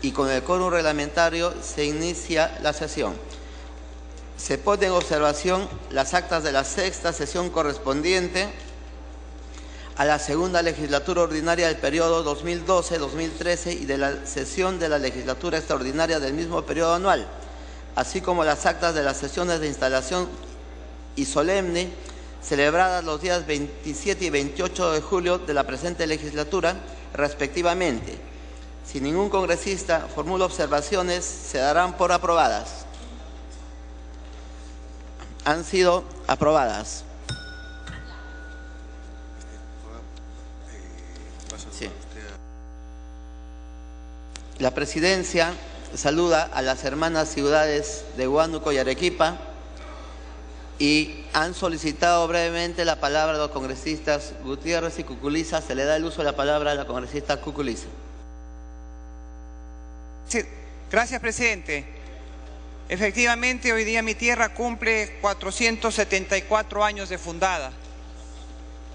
y con el quórum reglamentario se inicia la sesión. Se pone en observación las actas de la sexta sesión correspondiente a la segunda legislatura ordinaria del periodo 2012-2013 y de la sesión de la legislatura extraordinaria del mismo periodo anual, así como las actas de las sesiones de instalación y solemne celebradas los días 27 y 28 de julio de la presente legislatura, respectivamente. Si ningún congresista formula observaciones, se darán por aprobadas. Han sido aprobadas. Sí. La Presidencia saluda a las hermanas ciudades de Huánuco y Arequipa y han solicitado brevemente la palabra a los congresistas Gutiérrez y Cuculiza. Se le da el uso de la palabra a la congresista Cuculiza. Sí, gracias, presidente. Efectivamente, hoy día mi tierra cumple 474 años de fundada.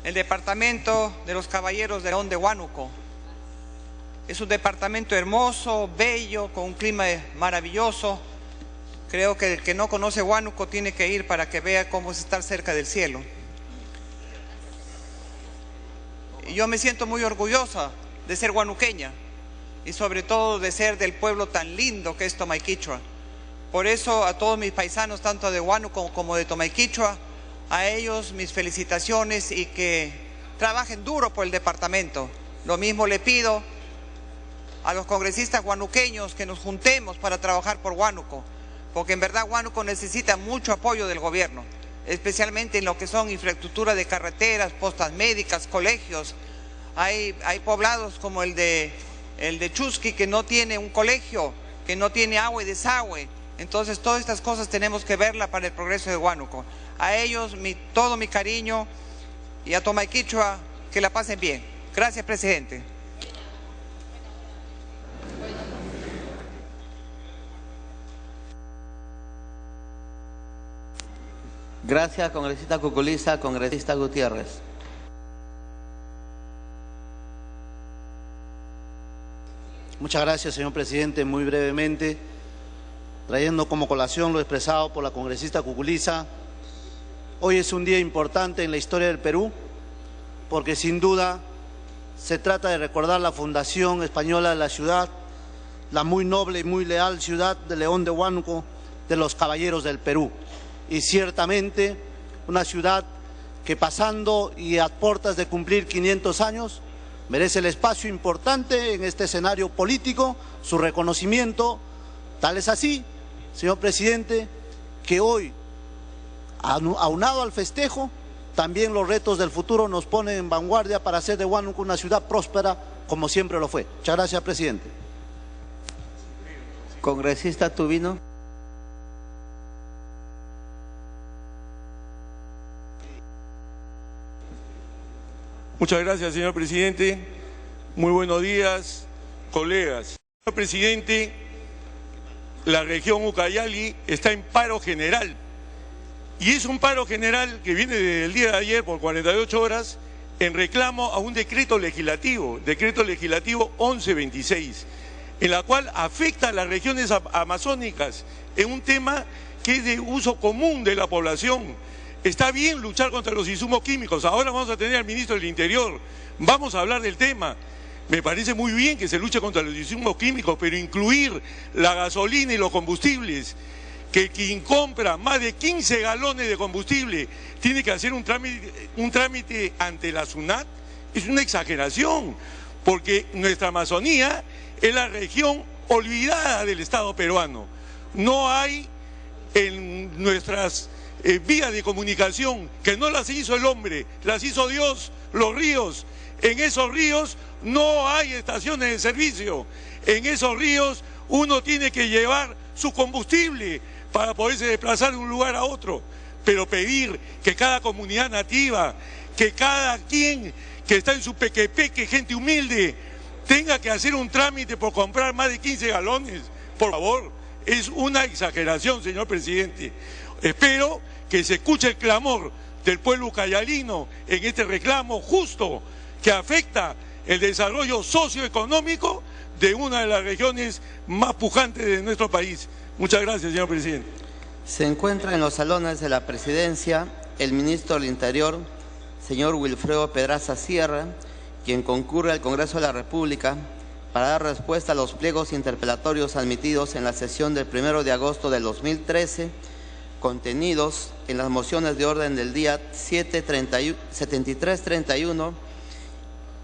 El departamento de los Caballeros de León de Huánuco es un departamento hermoso, bello, con un clima maravilloso. Creo que el que no conoce Huánuco tiene que ir para que vea cómo es estar cerca del cielo. Y yo me siento muy orgullosa de ser huanuqueña y sobre todo de ser del pueblo tan lindo que es Tomaiquichua. Por eso a todos mis paisanos, tanto de Huánuco como de Tomaiquichua, a ellos mis felicitaciones y que trabajen duro por el departamento. Lo mismo le pido a los congresistas huanuqueños que nos juntemos para trabajar por Huánuco, porque en verdad Huánuco necesita mucho apoyo del gobierno, especialmente en lo que son infraestructura de carreteras, postas médicas, colegios. Hay poblados como el de Chusqui que no tiene un colegio, que no tiene agua y desagüe. Entonces todas estas cosas tenemos que verlas para el progreso de Huánuco. A ellos todo mi cariño y a Tomaiquichua que la pasen bien. Gracias, presidente. Gracias, congresista Cuculiza. Congresista Gutiérrez. Muchas gracias, señor presidente. Muy brevemente, trayendo como colación lo expresado por la congresista Cuculiza, hoy es un día importante en la historia del Perú, porque sin duda se trata de recordar la fundación española de la ciudad, la muy noble y muy leal ciudad de León de Huánuco, de los Caballeros del Perú. Y ciertamente una ciudad que pasando y a puertas de cumplir 500 años, merece el espacio importante en este escenario político, su reconocimiento. Tal es así, señor presidente, que hoy, aunado al festejo, también los retos del futuro nos ponen en vanguardia para hacer de Huánuco una ciudad próspera, como siempre lo fue. Muchas gracias, presidente. Congresista Tubino. Muchas gracias, señor presidente. Muy buenos días, colegas. Señor presidente, la región Ucayali está en paro general. Y es un paro general que viene desde el día de ayer por 48 horas en reclamo a un decreto legislativo 1126, en la cual afecta a las regiones amazónicas en un tema que es de uso común de la población. Está bien luchar contra los insumos químicos. Ahora vamos a tener al ministro del Interior. Vamos a hablar del tema. Me parece muy bien que se luche contra los insumos químicos, pero incluir la gasolina y los combustibles, que quien compra más de 15 galones de combustible tiene que hacer un trámite ante la SUNAT, es una exageración, porque nuestra Amazonía es la región olvidada del Estado peruano. No hay en nuestras vías de comunicación, que no las hizo el hombre, las hizo Dios, los ríos. En esos ríos no hay estaciones de servicio. En esos ríos uno tiene que llevar su combustible para poderse desplazar de un lugar a otro. Pero pedir que cada comunidad nativa, que cada quien que está en su pequepeque, gente humilde, tenga que hacer un trámite por comprar más de 15 galones, por favor, es una exageración, señor presidente. Espero que se escuche el clamor del pueblo ucayalino en este reclamo justo que afecta el desarrollo socioeconómico de una de las regiones más pujantes de nuestro país. Muchas gracias, señor presidente. Se encuentra en los salones de la presidencia el ministro del Interior, señor Wilfredo Pedraza Sierra, quien concurre al Congreso de la República para dar respuesta a los pliegos interpelatorios admitidos en la sesión del 1 de agosto del 2013, contenidos en las mociones de orden del día 7331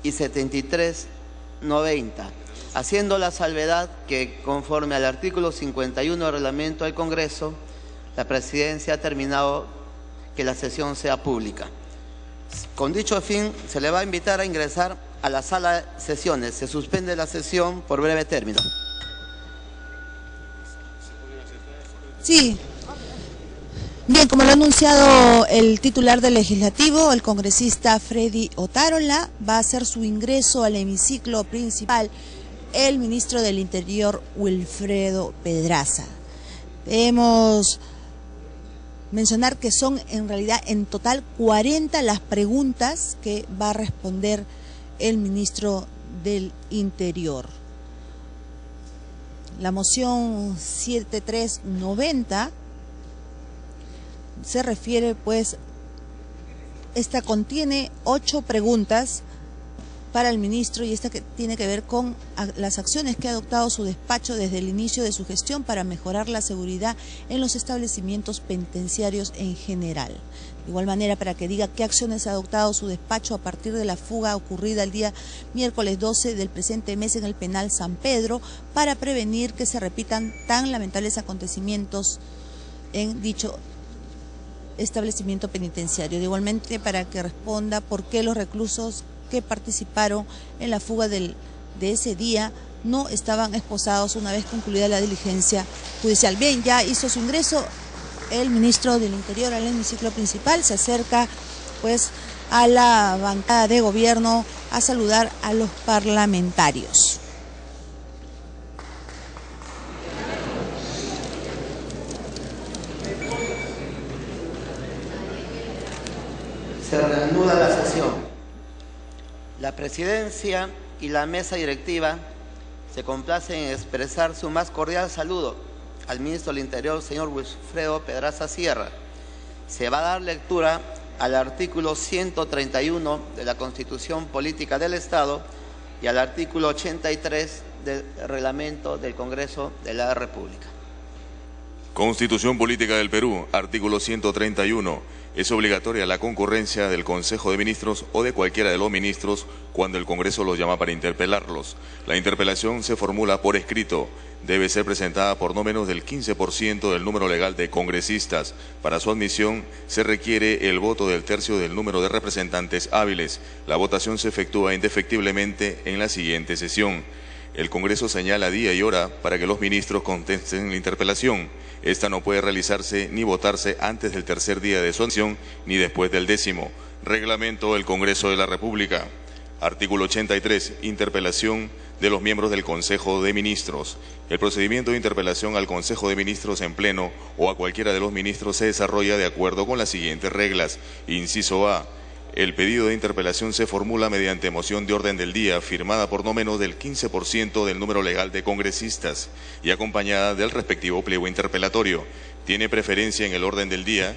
y 7390, haciendo la salvedad que, conforme al artículo 51 del reglamento del Congreso, la presidencia ha determinado que la sesión sea pública. Con dicho fin, se le va a invitar a ingresar a la sala de sesiones. Se suspende la sesión por breve término. Sí. Bien, como lo ha anunciado el titular del Legislativo, el congresista Freddy Otárola, va a hacer su ingreso al hemiciclo principal el ministro del Interior, Wilfredo Pedraza. Debemos mencionar que son en realidad en total 40 las preguntas que va a responder el ministro del Interior. La moción 7390 se refiere, pues, esta contiene 8 preguntas para el ministro y esta que tiene que ver con las acciones que ha adoptado su despacho desde el inicio de su gestión para mejorar la seguridad en los establecimientos penitenciarios en general. De igual manera, para que diga qué acciones ha adoptado su despacho a partir de la fuga ocurrida el día miércoles 12 del presente mes en el penal San Pedro para prevenir que se repitan tan lamentables acontecimientos en dicho establecimiento penitenciario. De igualmente, para que responda por qué los reclusos que participaron en la fuga de ese día no estaban esposados una vez concluida la diligencia judicial. Bien, ya hizo su ingreso el ministro del Interior al hemiciclo principal, se acerca pues a la bancada de gobierno a saludar a los parlamentarios. Se reanuda la sesión. La presidencia y la mesa directiva se complacen en expresar su más cordial saludo al ministro del Interior, señor Wilfredo Pedraza Sierra. Se va a dar lectura al artículo 131 de la Constitución Política del Estado y al artículo 83 del Reglamento del Congreso de la República. Constitución Política del Perú, artículo 131. Es obligatoria la concurrencia del Consejo de Ministros o de cualquiera de los ministros cuando el Congreso los llama para interpelarlos. La interpelación se formula por escrito. Debe ser presentada por no menos del 15% del número legal de congresistas. Para su admisión se requiere el voto del tercio del número de representantes hábiles. La votación se efectúa indefectiblemente en la siguiente sesión. El Congreso señala día y hora para que los ministros contesten la interpelación. Esta no puede realizarse ni votarse antes del tercer día de su sesión ni después del 10º. Reglamento del Congreso de la República. Artículo 83. Interpelación de los miembros del Consejo de Ministros. El procedimiento de interpelación al Consejo de Ministros en pleno o a cualquiera de los ministros se desarrolla de acuerdo con las siguientes reglas. Inciso A. El pedido de interpelación se formula mediante moción de orden del día firmada por no menos del 15% del número legal de congresistas y acompañada del respectivo pliego interpelatorio. Tiene preferencia en el orden del día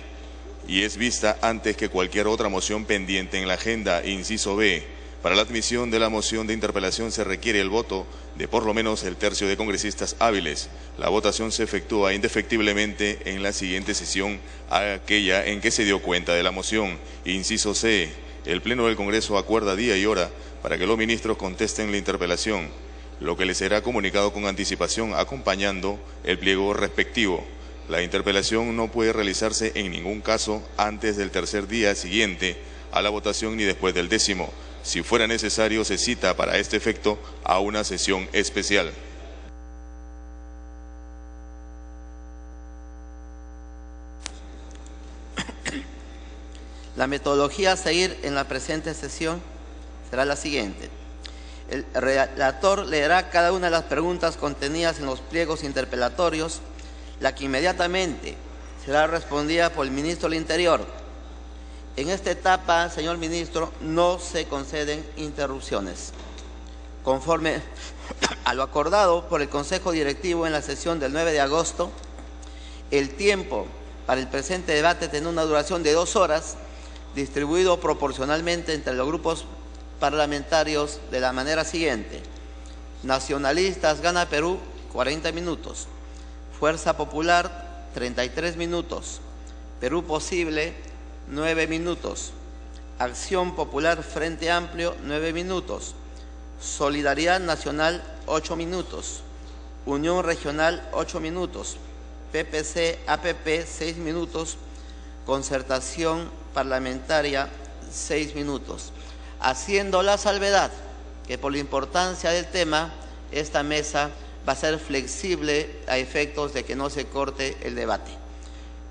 y es vista antes que cualquier otra moción pendiente en la agenda. Inciso B. Para la admisión de la moción de interpelación se requiere el voto de por lo menos el tercio de congresistas hábiles. La votación se efectúa indefectiblemente en la siguiente sesión, aquella en que se dio cuenta de la moción. Inciso C. El Pleno del Congreso acuerda día y hora para que los ministros contesten la interpelación, lo que les será comunicado con anticipación acompañando el pliego respectivo. La interpelación no puede realizarse en ningún caso antes del tercer día siguiente a la votación ni después del 10º. Si fuera necesario, se cita para este efecto a una sesión especial. La metodología a seguir en la presente sesión será la siguiente. El relator leerá cada una de las preguntas contenidas en los pliegos interpelatorios, la que inmediatamente será respondida por el ministro del Interior. En esta etapa, señor ministro, no se conceden interrupciones. conforme a lo acordado por el Consejo Directivo en la sesión del 9 de agosto, el tiempo para el presente debate tendrá una duración de 2 horas, distribuido proporcionalmente entre los grupos parlamentarios de la manera siguiente: Nacionalistas Gana Perú, 40 minutos; Fuerza Popular, 33 minutos; Perú Posible, 9 minutos; Acción Popular Frente Amplio, 9 minutos; Solidaridad Nacional, 8 minutos; Unión Regional, 8 minutos; PPC-APP, 6 minutos; Concertación Parlamentaria, 6 minutos. Haciendo la salvedad que por la importancia del tema, esta mesa va a ser flexible a efectos de que no se corte el debate.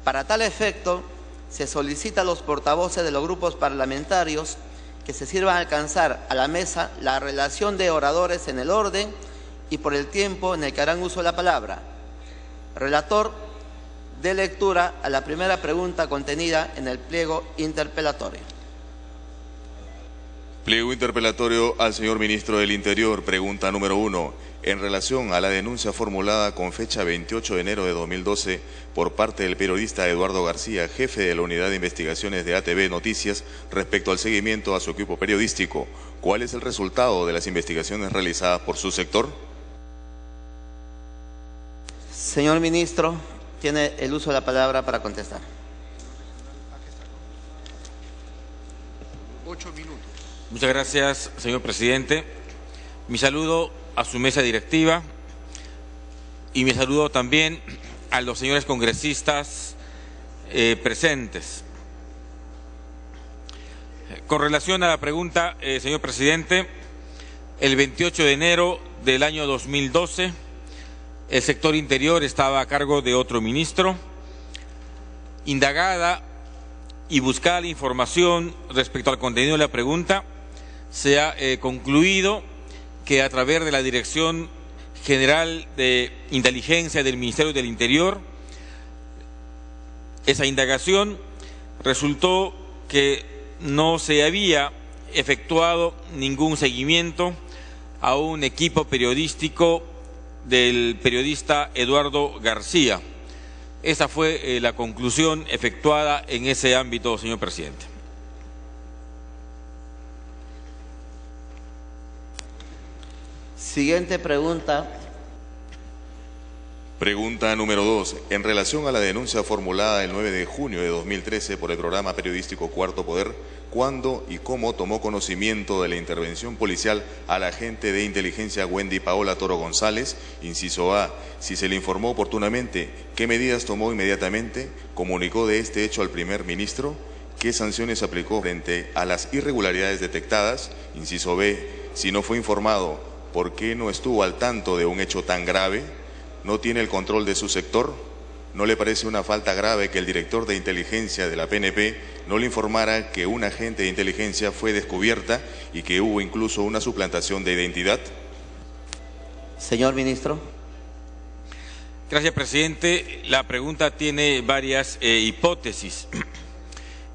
Para tal efecto, se solicita a los portavoces de los grupos parlamentarios que se sirvan a alcanzar a la mesa la relación de oradores en el orden y por el tiempo en el que harán uso de la palabra. Relator, dé lectura a la primera pregunta contenida en el pliego interpelatorio. Pliego interpelatorio al señor Ministro del Interior. Pregunta número 1. En relación a la denuncia formulada con fecha 28 de enero de 2012 por parte del periodista Eduardo García, jefe de la Unidad de Investigaciones de ATV Noticias, respecto al seguimiento a su equipo periodístico, ¿cuál es el resultado de las investigaciones realizadas por su sector? Señor Ministro, tiene el uso de la palabra para contestar. 8 minutos. Muchas gracias, señor presidente. Mi saludo a su mesa directiva y mi saludo también a los señores congresistas presentes. Con relación a la pregunta, señor presidente, el 28 de enero del año 2012, el sector interior estaba a cargo de otro ministro. Indagada y buscada la información respecto al contenido de la pregunta, se ha concluido que a través de la Dirección General de Inteligencia del Ministerio del Interior, esa indagación resultó que no se había efectuado ningún seguimiento a un equipo periodístico del periodista Eduardo García. Esa fue la conclusión efectuada en ese ámbito, señor presidente. Siguiente pregunta. Pregunta número 2. En relación a la denuncia formulada el 9 de junio de 2013 por el programa periodístico Cuarto Poder, ¿cuándo y cómo tomó conocimiento de la intervención policial a la agente de inteligencia Wendy Paola Toro González? Inciso A. Si se le informó oportunamente, ¿qué medidas tomó inmediatamente? ¿Comunicó de este hecho al primer ministro? ¿Qué sanciones aplicó frente a las irregularidades detectadas? Inciso B. Si no fue informado, ¿por qué no estuvo al tanto de un hecho tan grave? ¿No tiene el control de su sector? ¿No le parece una falta grave que el director de inteligencia de la PNP no le informara que un agente de inteligencia fue descubierta y que hubo incluso una suplantación de identidad? Señor Ministro. Gracias, presidente. La pregunta tiene varias hipótesis.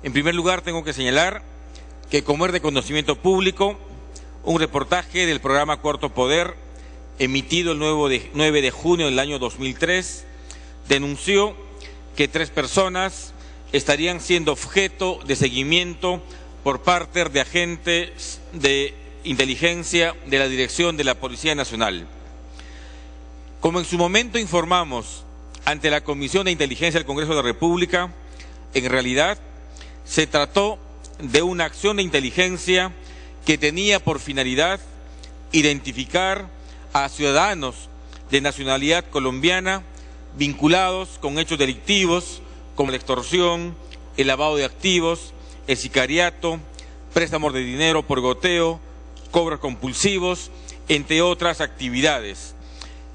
En primer lugar, tengo que señalar que, como es de conocimiento público, un reportaje del programa Cuarto Poder, emitido el 9 de junio del año 2003, denunció que 3 personas estarían siendo objeto de seguimiento por parte de agentes de inteligencia de la Dirección de la Policía Nacional. Como en su momento informamos ante la Comisión de Inteligencia del Congreso de la República, en realidad se trató de una acción de inteligencia que tenía por finalidad identificar a ciudadanos de nacionalidad colombiana vinculados con hechos delictivos como la extorsión, el lavado de activos, el sicariato, préstamos de dinero por goteo, cobros compulsivos, entre otras actividades.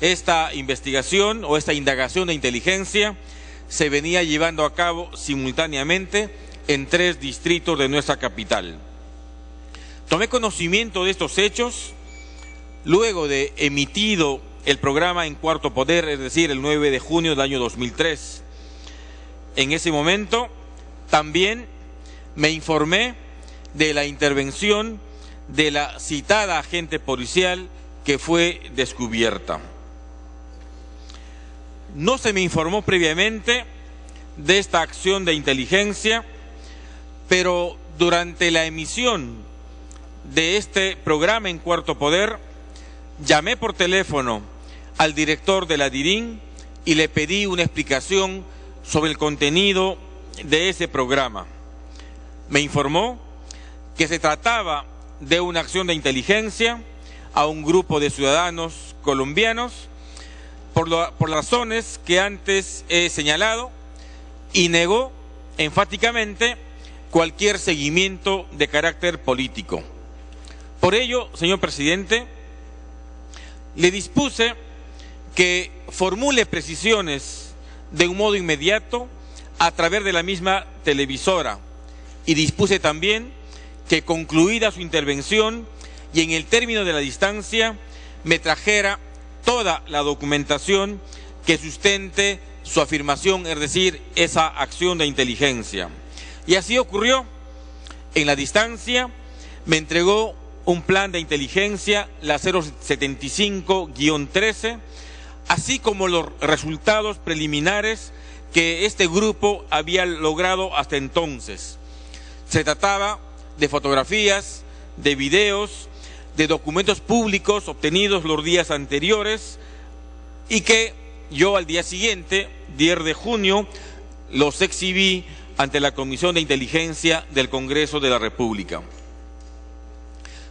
Esta investigación o esta indagación de inteligencia se venía llevando a cabo simultáneamente en 3 distritos de nuestra capital. Tomé conocimiento de estos hechos luego de emitido el programa en Cuarto Poder, es decir, el 9 de junio del año 2003. En ese momento también me informé de la intervención de la citada agente policial que fue descubierta. No se me informó previamente de esta acción de inteligencia, pero durante la emisión de este programa en Cuarto Poder, llamé por teléfono al director de la DIRIN y le pedí una explicación sobre el contenido de ese programa. Me informó que se trataba de una acción de inteligencia a un grupo de ciudadanos colombianos por las razones que antes he señalado, y negó enfáticamente cualquier seguimiento de carácter político. Por ello, señor presidente, le dispuse que formule precisiones de un modo inmediato a través de la misma televisora, y dispuse también que, concluida su intervención y en el término de la distancia, me trajera toda la documentación que sustente su afirmación, es decir, esa acción de inteligencia. Y así ocurrió. En la distancia me entregó un plan de inteligencia, la 075-13, así como los resultados preliminares que este grupo había logrado hasta entonces. Se trataba de fotografías, de videos, de documentos públicos obtenidos los días anteriores, y que yo al día siguiente, 10 de junio, los exhibí ante la Comisión de Inteligencia del Congreso de la República.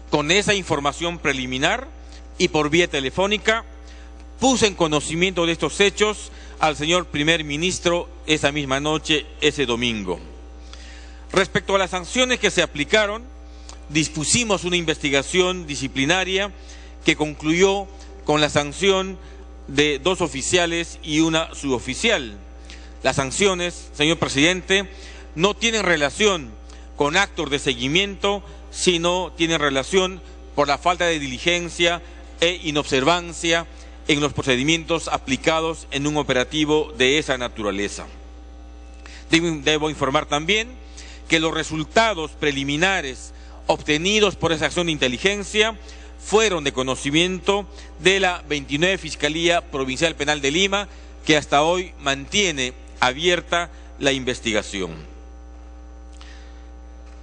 Con esa información preliminar y por vía telefónica, puse en conocimiento de estos hechos al señor primer ministro esa misma noche, ese domingo. Respecto a las sanciones que se aplicaron, dispusimos una investigación disciplinaria que concluyó con la sanción de 2 oficiales y una suboficial. Las sanciones, señor presidente, no tienen relación con actos de seguimiento, sino tienen relación por la falta de diligencia e inobservancia en los procedimientos aplicados en un operativo de esa naturaleza. Debo informar también que los resultados preliminares obtenidos por esa acción de inteligencia fueron de conocimiento de la 29 Fiscalía Provincial Penal de Lima, que hasta hoy mantiene abierta la investigación.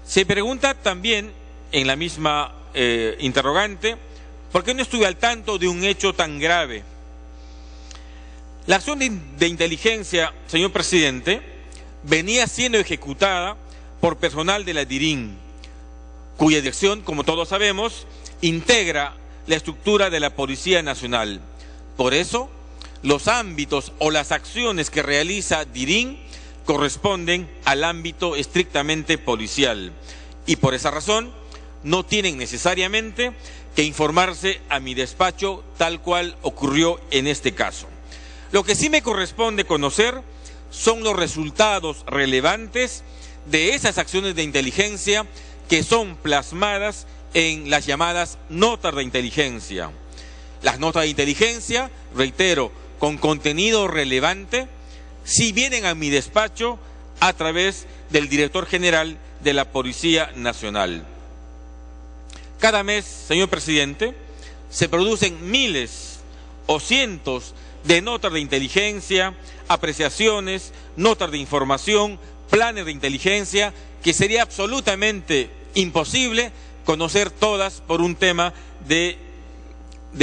Se pregunta también en la misma interrogante, ¿por qué no estuve al tanto de un hecho tan grave? La acción de inteligencia, señor presidente, venía siendo ejecutada por personal de la DIRIN, cuya dirección, como todos sabemos, integra la estructura de la Policía Nacional. Por eso, los ámbitos o las acciones que realiza DIRIN corresponden al ámbito estrictamente policial, y por esa razón no tienen necesariamente que informarse a mi despacho, tal cual ocurrió en este caso. Lo que sí me corresponde conocer son los resultados relevantes de esas acciones de inteligencia que son plasmadas en las llamadas notas de inteligencia. Las notas de inteligencia, reitero, con contenido relevante, sí vienen a mi despacho a través del director general de la Policía Nacional. Cada mes, señor presidente, se producen miles o cientos de notas de inteligencia, apreciaciones, notas de información, planes de inteligencia, que sería absolutamente imposible conocer todas por un tema de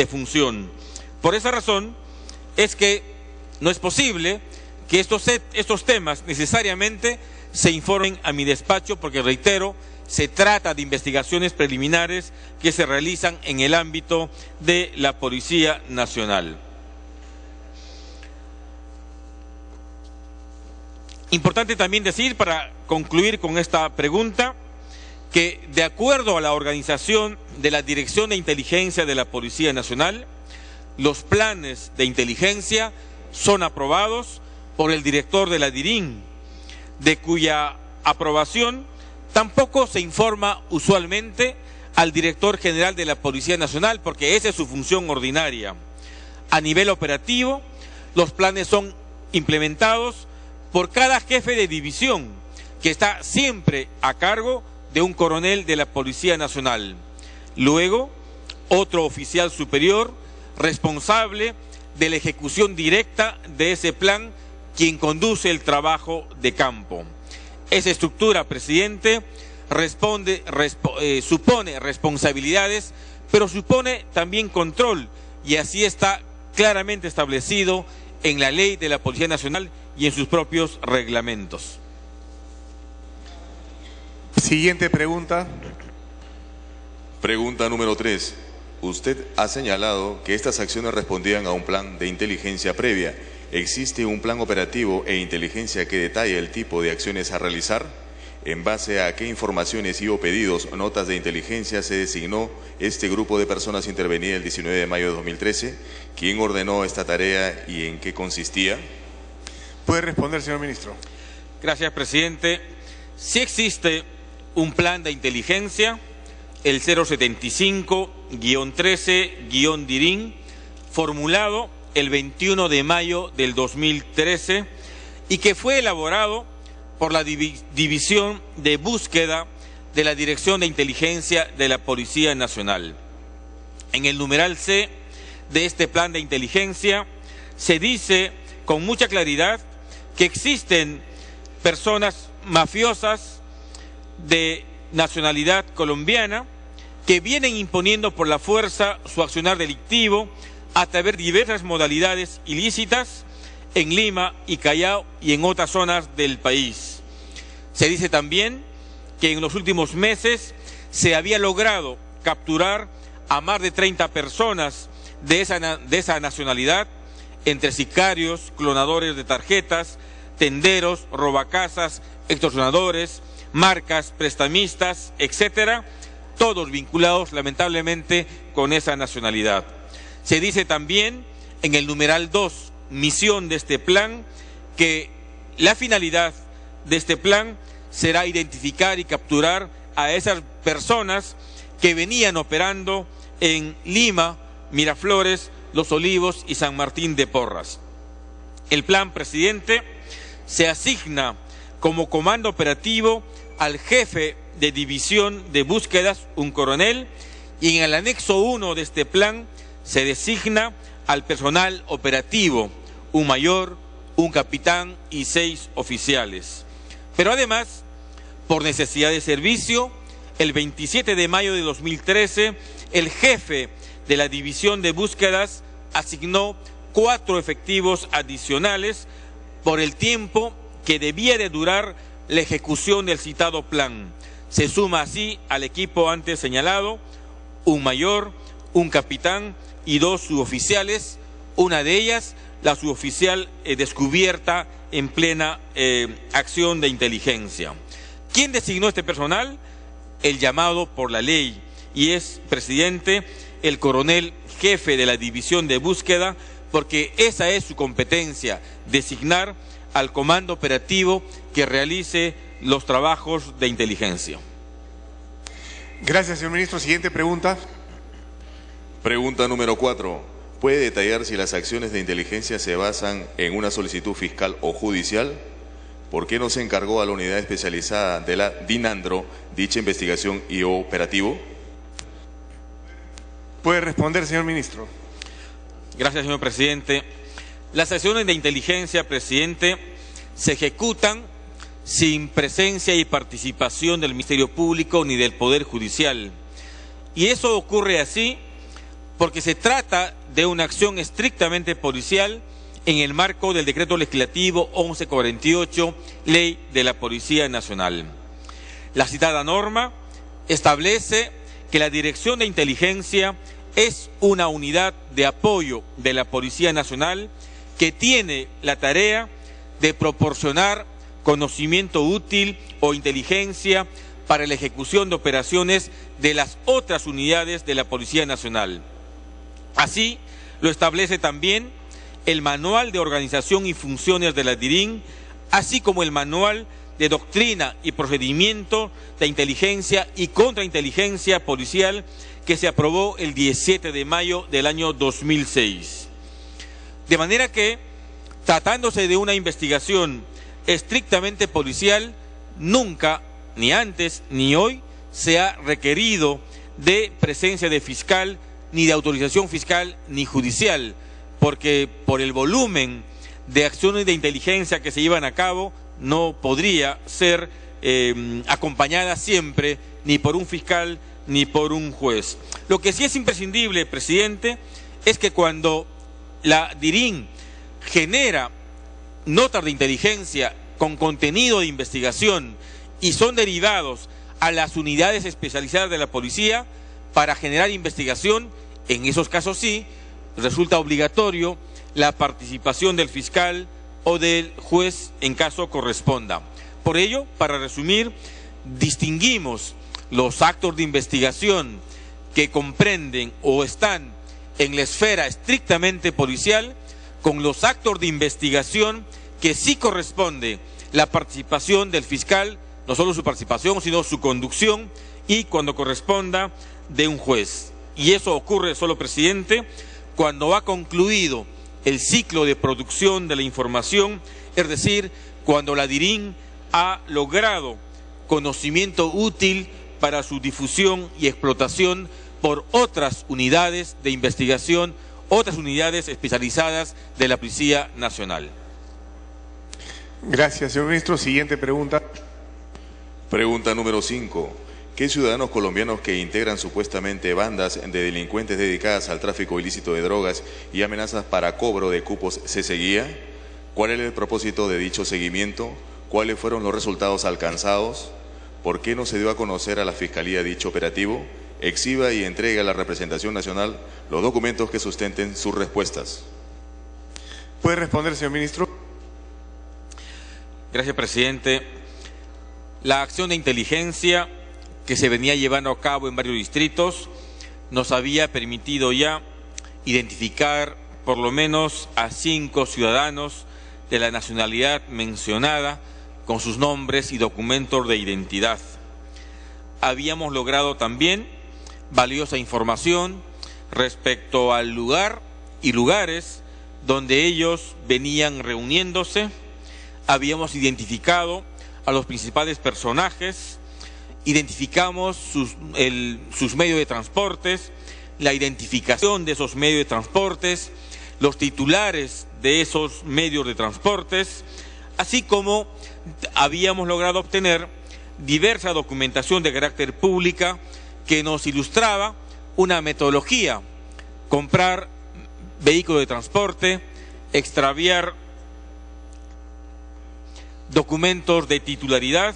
función. Por esa razón es que no es posible que estos temas necesariamente se informen a mi despacho, porque, reitero, se trata de investigaciones preliminares que se realizan en el ámbito de la Policía Nacional. Importante también decir, para concluir con esta pregunta, que de acuerdo a la organización de la Dirección de Inteligencia de la Policía Nacional, los planes de inteligencia son aprobados por el director de la DIRIN, de cuya aprobación tampoco se informa usualmente al director general de la Policía Nacional, porque esa es su función ordinaria. A nivel operativo, los planes son implementados por cada jefe de división, que está siempre a cargo de un coronel de la Policía Nacional. Luego, otro oficial superior responsable de la ejecución directa de ese plan, quien conduce el trabajo de campo. Esa estructura, presidente, supone responsabilidades, pero supone también control, y así está claramente establecido en la ley de la Policía Nacional y en sus propios reglamentos. Siguiente pregunta. Pregunta número 3. Usted ha señalado que estas acciones respondían a un plan de inteligencia previa. ¿Existe un plan operativo e inteligencia que detalle el tipo de acciones a realizar? ¿En base a qué informaciones y o pedidos, notas de inteligencia se designó este grupo de personas intervenida el 19 de mayo de 2013? ¿Quién ordenó esta tarea y en qué consistía? Puede responder, señor ministro. Gracias, presidente. Sí existe un plan de inteligencia, el 075-13-DIRIN, formulado el 21 de mayo del 2013 y que fue elaborado por la División de Búsqueda de la Dirección de Inteligencia de la Policía Nacional. En el numeral C de este plan de inteligencia se dice con mucha claridad que existen personas mafiosas de nacionalidad colombiana que vienen imponiendo por la fuerza su accionar delictivo a través de diversas modalidades ilícitas en Lima y Callao y en otras zonas del país. Se dice también que en los últimos meses se había logrado capturar a más de 30 personas de esa nacionalidad, entre sicarios, clonadores de tarjetas, tenderos, robacasas, extorsionadores, marcas, prestamistas, etcétera, todos vinculados lamentablemente con esa nacionalidad. Se dice también en el numeral 2, misión de este plan, que la finalidad de este plan será identificar y capturar a esas personas que venían operando en Lima, Miraflores, Los Olivos y San Martín de Porras. El plan, presidente, se asigna como comando operativo al jefe de división de búsquedas, un coronel, y en el anexo 1 de este plan se designa al personal operativo, un mayor, un capitán y 6 oficiales. Pero además, por necesidad de servicio, el 27 de mayo de 2013, el jefe de la división de búsquedas asignó 4 efectivos adicionales por el tiempo que debía de durar la ejecución del citado plan. Se suma así al equipo antes señalado un mayor, un capitán y 2 suboficiales, una de ellas la suboficial descubierta en plena acción de inteligencia. ¿Quién designó este personal? El llamado por la ley, y es, presidente, el coronel jefe de la división de búsqueda, porque esa es su competencia, designar al comando operativo que realice los trabajos de inteligencia. Gracias, señor ministro. Siguiente pregunta. Pregunta número 4. ¿Puede detallar si las acciones de inteligencia se basan en una solicitud fiscal o judicial? ¿Por qué no se encargó a la unidad especializada de la DINANDRO dicha investigación y operativo? Puede responder, señor ministro. Gracias, señor presidente. Las acciones de inteligencia, presidente, se ejecutan sin presencia y participación del Ministerio Público ni del Poder Judicial. Y eso ocurre así porque se trata de una acción estrictamente policial en el marco del Decreto Legislativo 1148, Ley de la Policía Nacional. La citada norma establece que la Dirección de Inteligencia es una unidad de apoyo de la Policía Nacional que tiene la tarea de proporcionar conocimiento útil o inteligencia para la ejecución de operaciones de las otras unidades de la Policía Nacional. Así lo establece también el Manual de Organización y Funciones de la DIRIN, así como el Manual de Doctrina y Procedimiento de Inteligencia y Contrainteligencia Policial que se aprobó el 17 de mayo del año 2006. De manera que, tratándose de una investigación estrictamente policial, nunca, ni antes ni hoy, se ha requerido de presencia de fiscal ni de autorización fiscal ni judicial, porque por el volumen de acciones de inteligencia que se llevan a cabo no podría ser acompañada siempre ni por un fiscal ni por un juez. Lo que sí es imprescindible, presidente, es que cuando la DIRIN genera notas de inteligencia con contenido de investigación y son derivados a las unidades especializadas de la policía para generar investigación, en esos casos sí, resulta obligatorio la participación del fiscal o del juez en caso corresponda. Por ello, para resumir, distinguimos los actos de investigación que comprenden o están en la esfera estrictamente policial con los actos de investigación que sí corresponde la participación del fiscal, no solo su participación, sino su conducción, y cuando corresponda de un juez. Y eso ocurre, solo presidente, cuando ha concluido el ciclo de producción de la información, es decir, cuando la DIRIN ha logrado conocimiento útil para su difusión y explotación por otras unidades de investigación, otras unidades especializadas de la Policía Nacional. Gracias, señor ministro. Siguiente pregunta. Pregunta número 5. ¿Qué ciudadanos colombianos que integran supuestamente bandas de delincuentes dedicadas al tráfico ilícito de drogas y amenazas para cobro de cupos se seguía? ¿Cuál es el propósito de dicho seguimiento? ¿Cuáles fueron los resultados alcanzados? ¿Por qué no se dio a conocer a la Fiscalía dicho operativo? Exhiba y entregue a la representación nacional los documentos que sustenten sus respuestas. ¿Puede responder, señor ministro? Gracias, presidente. La acción de inteligencia que se venía llevando a cabo en varios distritos nos había permitido ya identificar por lo menos a 5 ciudadanos de la nacionalidad mencionada con sus nombres y documentos de identidad. Habíamos logrado también valiosa información respecto al lugar y lugares donde ellos venían reuniéndose. Habíamos identificado a los principales personajes, identificamos sus medios de transportes, la identificación de esos medios de transportes, los titulares de esos medios de transportes, así como habíamos logrado obtener diversa documentación de carácter pública que nos ilustraba una metodología: comprar vehículos de transporte, extraviar documentos de titularidad,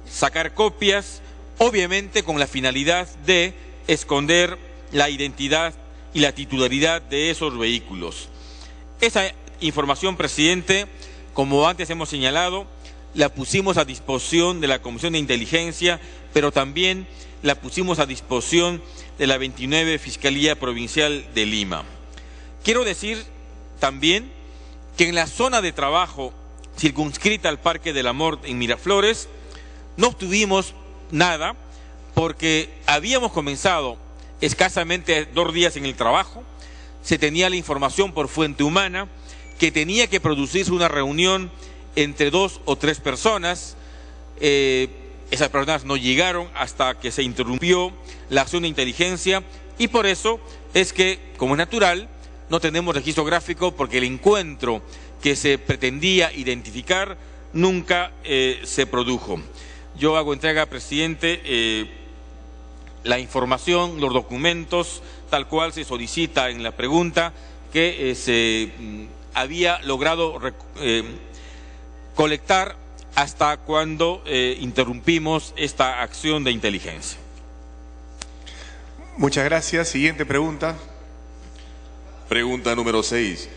sacar copias, obviamente con la finalidad de esconder la identidad y la titularidad de esos vehículos. Esa información, presidente, como antes hemos señalado, la pusimos a disposición de la Comisión de Inteligencia, pero también la pusimos a disposición de la 29 Fiscalía Provincial de Lima. Quiero decir también que en la zona de trabajo circunscrita al Parque del Amor en Miraflores no obtuvimos nada porque habíamos comenzado escasamente 2 días en el trabajo, se tenía la información por fuente humana que tenía que producirse una reunión entre 2 o 3 personas. Esas personas no llegaron hasta que se interrumpió la acción de inteligencia y por eso es que, como es natural, no tenemos registro gráfico porque el encuentro que se pretendía identificar nunca se produjo. Yo hago entrega, presidente, la información, los documentos, tal cual se solicita en la pregunta, que se había logrado colectar hasta cuando interrumpimos esta acción de inteligencia. Muchas gracias. Siguiente pregunta. Pregunta número 6.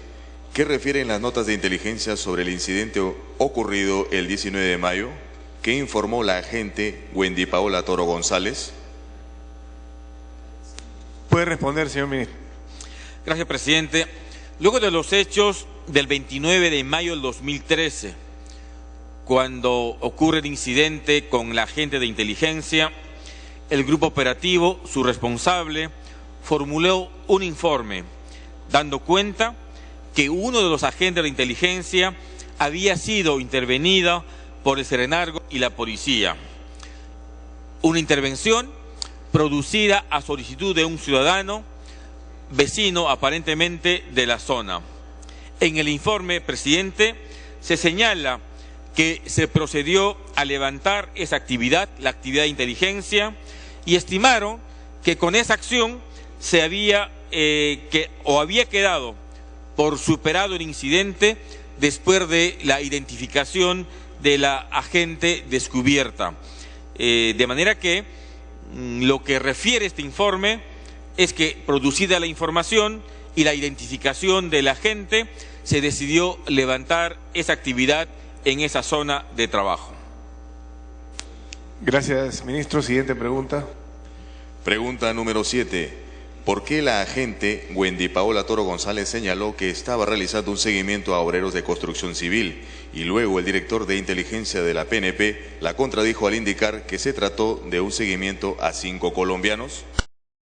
¿Qué refieren las notas de inteligencia sobre el incidente ocurrido el 19 de mayo? ¿Qué informó la agente Wendy Paola Toro González? Puede responder, señor ministro. Gracias, presidente. Luego de los hechos del 29 de mayo del 2013, cuando ocurre el incidente con la agente de inteligencia, el grupo operativo, su responsable, formuló un informe dando cuenta que uno de los agentes de inteligencia había sido intervenido por el Serenazgo y la policía. Una intervención producida a solicitud de un ciudadano vecino aparentemente de la zona. En el informe, presidente, se señala que se procedió a levantar esa actividad, la actividad de inteligencia, y estimaron que con esa acción se había quedado por superado el incidente después de la identificación de la agente descubierta. De manera que lo que refiere este informe es que, producida la información y la identificación del agente, se decidió levantar esa actividad en esa zona de trabajo. Gracias, ministro. Siguiente pregunta. Pregunta número 7. ¿Por qué la agente Wendy Paola Toro González señaló que estaba realizando un seguimiento a obreros de construcción civil y luego el director de inteligencia de la PNP la contradijo al indicar que se trató de un seguimiento a 5 colombianos?